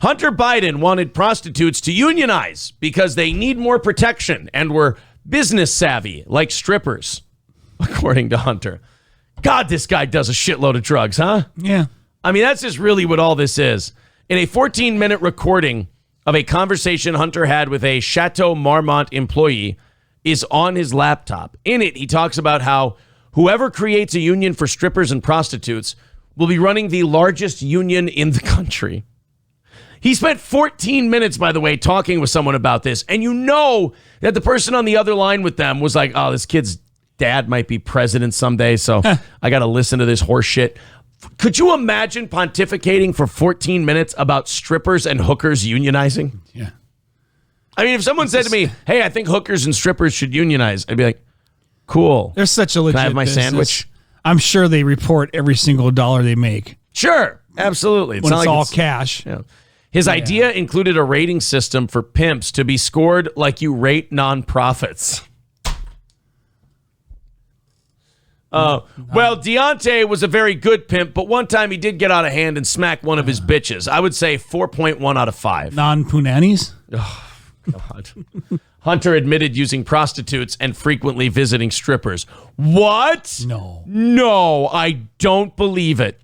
Hunter Biden wanted prostitutes to unionize because they need more protection and were business savvy like strippers, according to Hunter. God, this guy does a shitload of drugs, huh? Yeah. I mean, that's just really what all this is. In a 14-minute recording of a conversation Hunter had with a Chateau Marmont employee is on his laptop. In it, he talks about how whoever creates a union for strippers and prostitutes will be running the largest union in the country. He spent 14 minutes, by the way, talking with someone about this. And you know that the person on the other line with them was like, oh, this kid's dad might be president someday, so I got to listen to this horse shit. Could you imagine pontificating for 14 minutes about strippers and hookers unionizing? Yeah. I mean, if someone said to me, hey, I think hookers and strippers should unionize, I'd be like, cool. They're such a legit Can I have my business. sandwich? I'm sure they report every single dollar they make. Sure, absolutely. When it's all cash. Yeah. His idea included a rating system for pimps to be scored like you rate nonprofits. Well, Deontay was a very good pimp, but one time he did get out of hand and smack one of his bitches. I would say 4.1 out of 5. Non-punanis? Oh, God. Hunter admitted using prostitutes and frequently visiting strippers. What? No, I don't believe it.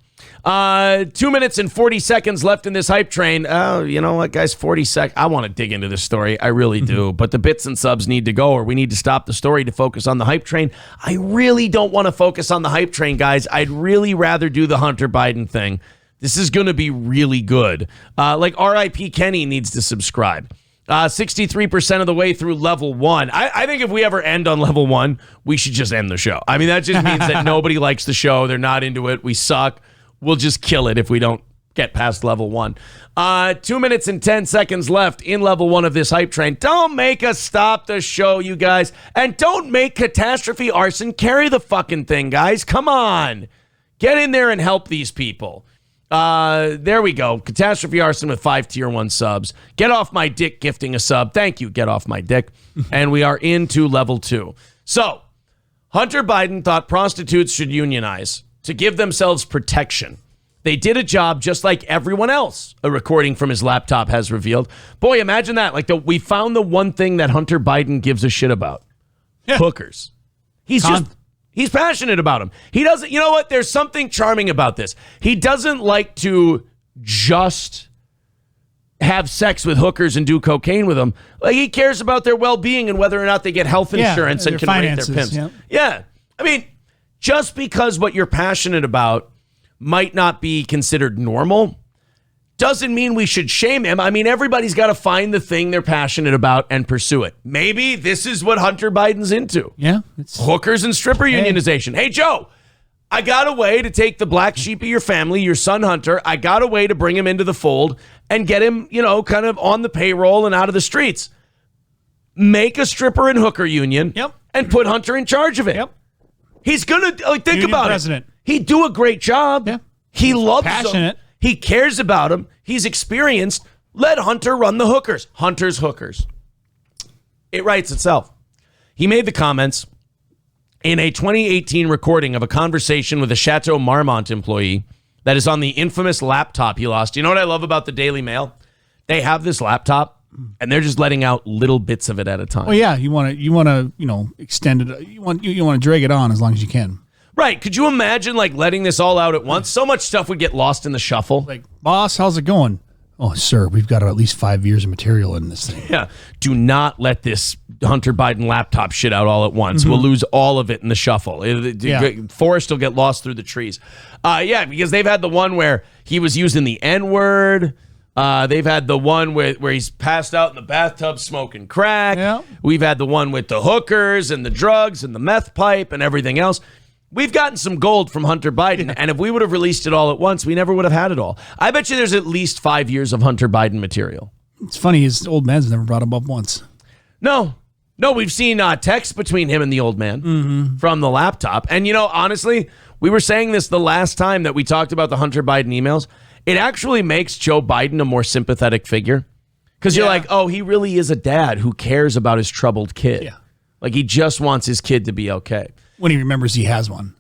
2 minutes and 40 seconds left in this hype train. Oh, you know what, guys? 40 seconds. I want to dig into this story. I really do. But the bits and subs need to go, or we need to stop the story to focus on the hype train. I really don't want to focus on the hype train, guys. I'd really rather do the Hunter Biden thing. This is going to be really good. Like R.I.P. Kenny needs to subscribe. 63% of the way through level 1. I think if we ever end on level 1, we should just end the show. I mean, that just means that nobody likes the show. They're not into it. We suck. We'll just kill it if we don't get past level 1. 2 minutes and 10 seconds left in level 1 of this hype train. Don't make us stop the show, you guys. And don't make Catastrophe Arson carry the fucking thing, guys. Come on. Get in there and help these people. There we go. Catastrophe Arson with 5 tier 1 subs. Get Off My Dick gifting a sub. Thank you, Get Off My Dick. And we are into level 2. So, Hunter Biden thought prostitutes should unionize to give themselves protection. They did a job just like everyone else, a recording from his laptop has revealed. Boy, imagine that. Like, we found the one thing that Hunter Biden gives a shit about. Yeah. Hookers. He's passionate about them. He doesn't, you know what? There's something charming about this. He doesn't like to just have sex with hookers and do cocaine with them. Like, he cares about their well-being and whether or not they get health insurance and can rate their pimps. Yeah. I mean, just because what you're passionate about might not be considered normal doesn't mean we should shame him. I mean, everybody's got to find the thing they're passionate about and pursue it. Maybe this is what Hunter Biden's into. Yeah. Hookers and stripper unionization. Hey, Joe, I got a way to take the black sheep of your family, your son Hunter. I got a way to bring him into the fold and get him, you know, kind of on the payroll and out of the streets. Make a stripper and hooker union and put Hunter in charge of it. Yep. He's going to think about president. He'd do a great job. Yeah. He loves passionate. them. He cares about them. He's experienced. Let Hunter run the hookers. Hunter's hookers. It writes itself. He made the comments in a 2018 recording of a conversation with a Chateau Marmont employee that is on the infamous laptop he lost. You know what I love about the Daily Mail? They have this laptop, and they're just letting out little bits of it at a time. Well, yeah, you want to, extend it. You want to drag it on as long as you can. Right. Could you imagine like letting this all out at once? So much stuff would get lost in the shuffle. Like, boss, how's it going? Oh, sir, we've got at least 5 years of material in this thing. Yeah. Do not let this Hunter Biden laptop shit out all at once. We'll lose all of it in the shuffle. Forest will get lost through the trees. Because they've had the one where he was using the N-word. They've had the one where he's passed out in the bathtub smoking crack. Yeah. We've had the one with the hookers and the drugs and the meth pipe and everything else. We've gotten some gold from Hunter Biden, and if we would have released it all at once, we never would have had it all. I bet you there's at least 5 years of Hunter Biden material. It's funny, his old man's never brought him up once. No, we've seen texts between him and the old man from the laptop. And, honestly, we were saying this the last time that we talked about the Hunter Biden emails. It actually makes Joe Biden a more sympathetic figure. Because you're like, oh, he really is a dad who cares about his troubled kid. Yeah. Like, he just wants his kid to be okay. When he remembers he has one.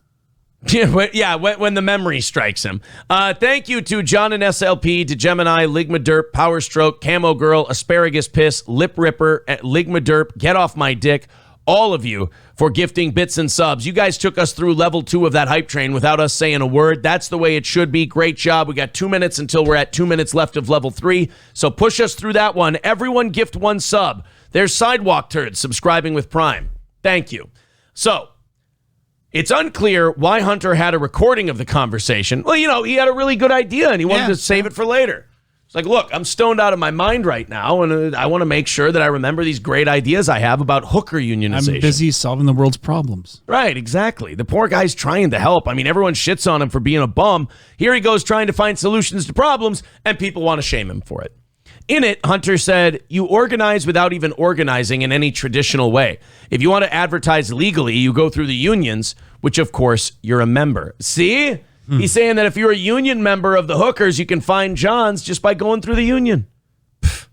Yeah, when the memory strikes him. Thank you to John and SLP, to Gemini, Ligma Derp, Power Stroke, Camo Girl, Asparagus Piss, Lip Ripper, Ligma Derp, Get Off My Dick, all of you for gifting bits and subs. You guys took us through level 2 of that hype train without us saying a word. That's the way it should be. Great job. We got 2 minutes until we're at 2 minutes left of level 3. So push us through that one. Everyone gift 1 sub. There's Sidewalk Turds subscribing with Prime. Thank you. So, it's unclear why Hunter had a recording of the conversation. Well, he had a really good idea, and he wanted to save it for later. It's like, look, I'm stoned out of my mind right now, and I want to make sure that I remember these great ideas I have about hooker unionization. I'm busy solving the world's problems. Right, exactly. The poor guy's trying to help. I mean, everyone shits on him for being a bum. Here he goes trying to find solutions to problems, and people want to shame him for it. In it, Hunter said, you organize without even organizing in any traditional way. If you want to advertise legally, you go through the unions, which, of course, you're a member. See? He's saying that if you're a union member of the hookers, you can find Johns just by going through the union. Pfft.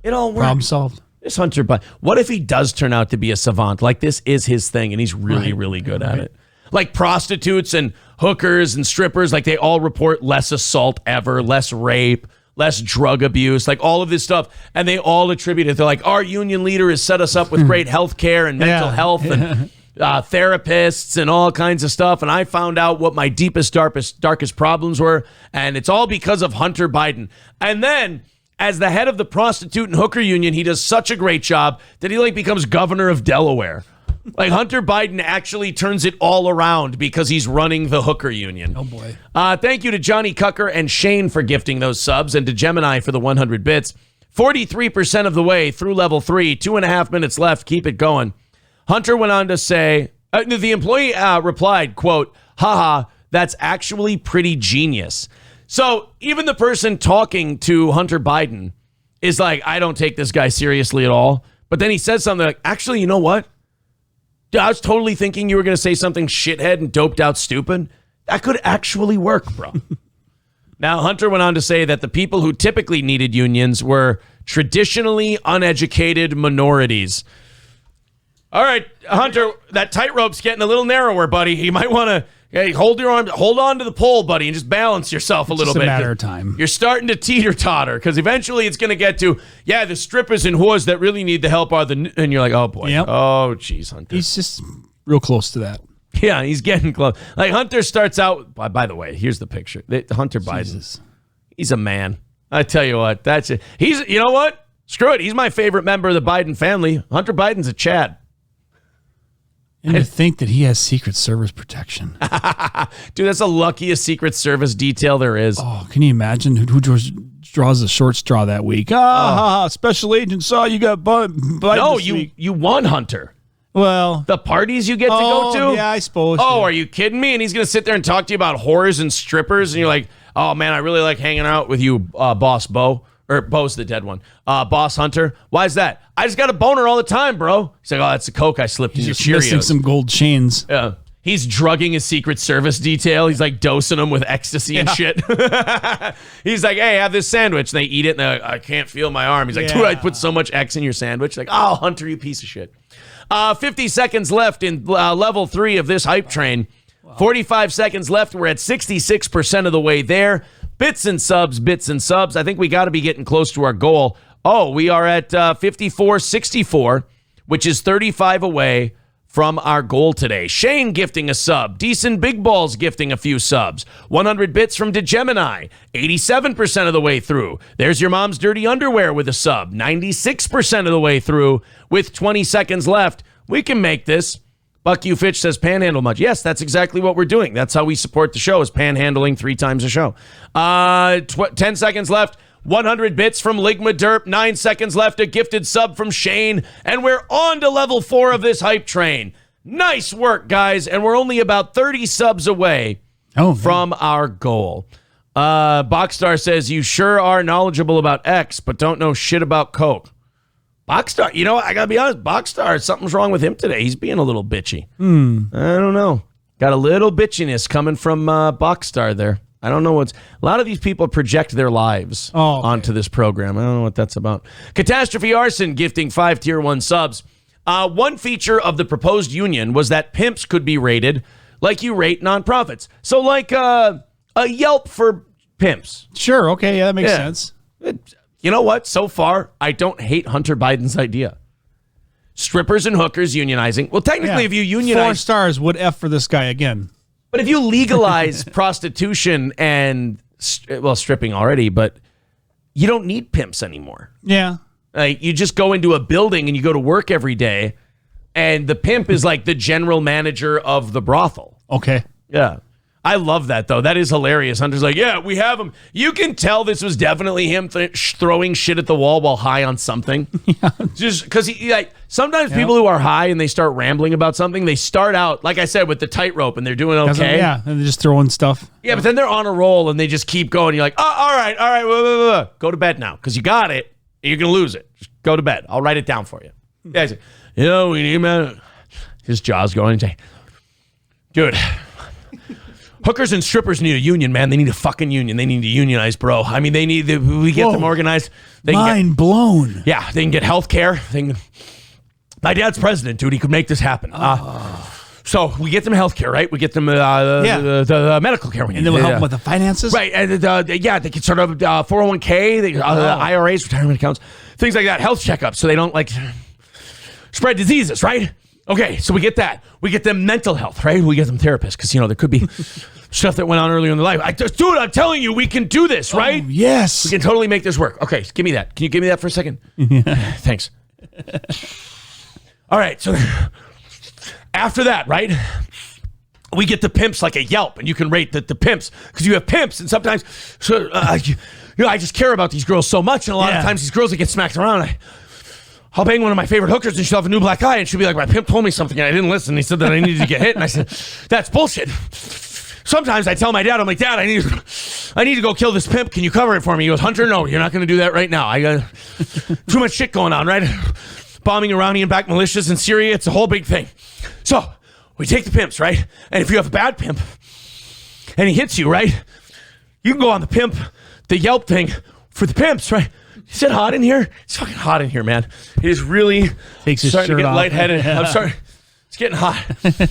It all works. Problem solved. This Hunter, what if he does turn out to be a savant? Like, this is his thing, and he's really good at it. Like prostitutes and hookers and strippers, like they all report less assault ever, less rape, less drug abuse, like all of this stuff. And they all attribute it. They're like, our union leader has set us up with great health care and mental health and therapists and all kinds of stuff. And I found out what my deepest, darkest problems were. And it's all because of Hunter Biden. And then as the head of the prostitute and hooker union, he does such a great job that he becomes governor of Delaware. Like Hunter Biden actually turns it all around because he's running the hooker union. Oh, boy. Thank you to Johnny Cucker and Shane for gifting those subs, and to Gemini for the 100 bits. 43% of the way through level 3, 2.5 minutes left. Keep it going. Hunter went on to say, the employee replied, quote, haha, that's actually pretty genius. So even the person talking to Hunter Biden is like, I don't take this guy seriously at all. But then he says something like, actually, you know what? I was totally thinking you were going to say something shithead and doped out stupid. That could actually work, bro. Now, Hunter went on to say that the people who typically needed unions were traditionally uneducated minorities. All right, Hunter, that tightrope's getting a little narrower, buddy. You might want to hold on to the pole, buddy, and just balance yourself a little bit. It's a matter of time. You're starting to teeter-totter because eventually it's going to get to, the strippers and whores that really need the help are the... And you're like, oh, boy. Yep. Oh, geez, Hunter. He's just real close to that. Yeah, he's getting close. Like, Hunter starts out... By the way, here's the picture. Hunter Biden. He's a man. I tell you what, that's it. You know what? Screw it. He's my favorite member of the Biden family. Hunter Biden's a Chad. And to think that he has Secret Service protection. Dude, that's the luckiest Secret Service detail there is. Oh, can you imagine who draws the short straw that week? Special agent saw you got Biden. No, you won, Hunter. Well, the parties you get to go to? Yeah, I suppose. Oh, are you kidding me? And he's going to sit there and talk to you about whores and strippers, and you're like, oh, man, I really like hanging out with you, Boss Bo. Or Bo's the dead one. Boss Hunter. Why is that? I just got a boner all the time, bro. He's like, oh, that's the coke I slipped in your Cheerios. Missing some gold chains. Yeah. He's drugging his Secret Service detail. He's like dosing them with ecstasy and shit. He's like, hey, have this sandwich. And they eat it, and they're like, I can't feel my arm. He's like, dude, I put so much X in your sandwich. Like, oh, Hunter, you piece of shit. 50 seconds left in level 3 of this hype train. 45 seconds left. We're at 66% of the way there. Bits and subs. I think we got to be getting close to our goal. Oh, we are at 54-64, which is 35 away from our goal today. Shane gifting a sub. Decent Big Balls gifting a few subs. 100 bits from DeGemini. 87% of the way through. There's your mom's dirty underwear with a sub. 96% of the way through with 20 seconds left. We can make this. Buck U. Fitch says panhandle much. Yes, that's exactly what we're doing. That's how we support the show, is panhandling 3 times a show. 10 seconds left. 100 bits from Ligma Derp. 9 seconds left. A gifted sub from Shane. And we're on to level 4 of this hype train. Nice work, guys. And we're only about 30 subs away from our goal. Boxstar says, you sure are knowledgeable about X, but don't know shit about Coke. Boxstar, I gotta be honest, Boxstar, something's wrong with him today. He's being a little bitchy. I don't know. Got a little bitchiness coming from Boxstar there. I don't know a lot of these people project their lives onto this program. I don't know what that's about. Catastrophe Arson gifting 5 tier 1 subs. One feature of the proposed union was that pimps could be rated like you rate nonprofits. So like a Yelp for pimps. Sure. Okay. Yeah, that makes sense. You know what? So far, I don't hate Hunter Biden's idea. Strippers and hookers unionizing. Well, technically, if you unionize... 4 stars would F for this guy again. But if you legalize prostitution and, stripping already, but you don't need pimps anymore. Yeah. Like, you just go into a building and you go to work every day, and the pimp is like the general manager of the brothel. Okay. Yeah. I love that, though. That is hilarious. Hunter's like, yeah, we have him. You can tell this was definitely him throwing shit at the wall while high on something. Yeah. Just because sometimes people who are high and they start rambling about something, they start out, like I said, with the tightrope and they're doing okay. Yeah, and they're just throwing stuff. Yeah, but then they're on a roll and they just keep going. You're like, oh, all right. Go to bed now because you got it. You're going to lose it. Just go to bed. I'll write it down for you. Yeah, like, we need, man. His jaw's going. Dude. Hookers and strippers need a union, man. They need a fucking union. They need to unionize, bro. I mean, we get them organized. Mind blown. Yeah, they can get health care. My dad's president, dude. He could make this happen. So we get them health care, right? We get them the medical care. And then we'll help them with the finances? Right. And they can start a 401k, IRAs, retirement accounts, things like that, health checkups so they don't spread diseases, right? Okay, so we get that. We get them mental health, right? We get them therapists because, there could be stuff that went on earlier in their life. Dude, I'm telling you, we can do this, right? Yes. We can totally make this work. Okay, give me that. Can you give me that for a second? Yeah. Thanks. All right, so after that, right, we get the pimps like a Yelp, and you can rate the pimps because you have pimps, and sometimes, I just care about these girls so much, and a lot of times these girls that get smacked around, I'll bang one of my favorite hookers and she'll have a new black eye and she'll be like, my pimp told me something and I didn't listen. He said that I needed to get hit. And I said, that's bullshit. Sometimes I tell my dad, I'm like, Dad, I need to go kill this pimp. Can you cover it for me? He goes, Hunter, no, you're not going to do that right now. I got too much shit going on, right? Bombing Iranian-backed militias in Syria. It's a whole big thing. So we take the pimps, right? And if you have a bad pimp and he hits you, right? You can go on the Yelp thing for the pimps, right? Is it hot in here? It's fucking hot in here, man. It is really starting to get lightheaded. I'm sorry. It's getting hot.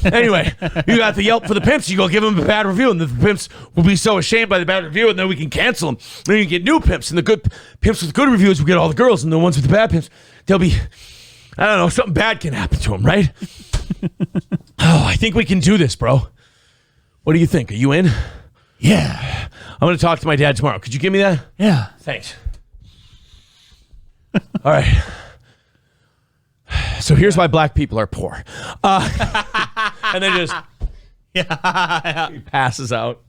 Anyway, you got the Yelp for the pimps. You go give them a bad review, and the pimps will be so ashamed by the bad review, and then we can cancel them. Then you can get new pimps, and the good pimps with good reviews will get all the girls, and the ones with the bad pimps, they'll be, I don't know, something bad can happen to them, right? I think we can do this, bro. What do you think? Are you in? Yeah. I'm going to talk to my dad tomorrow. Could you give me that? Yeah. Thanks. All right. So here's why black people are poor. And then he passes out.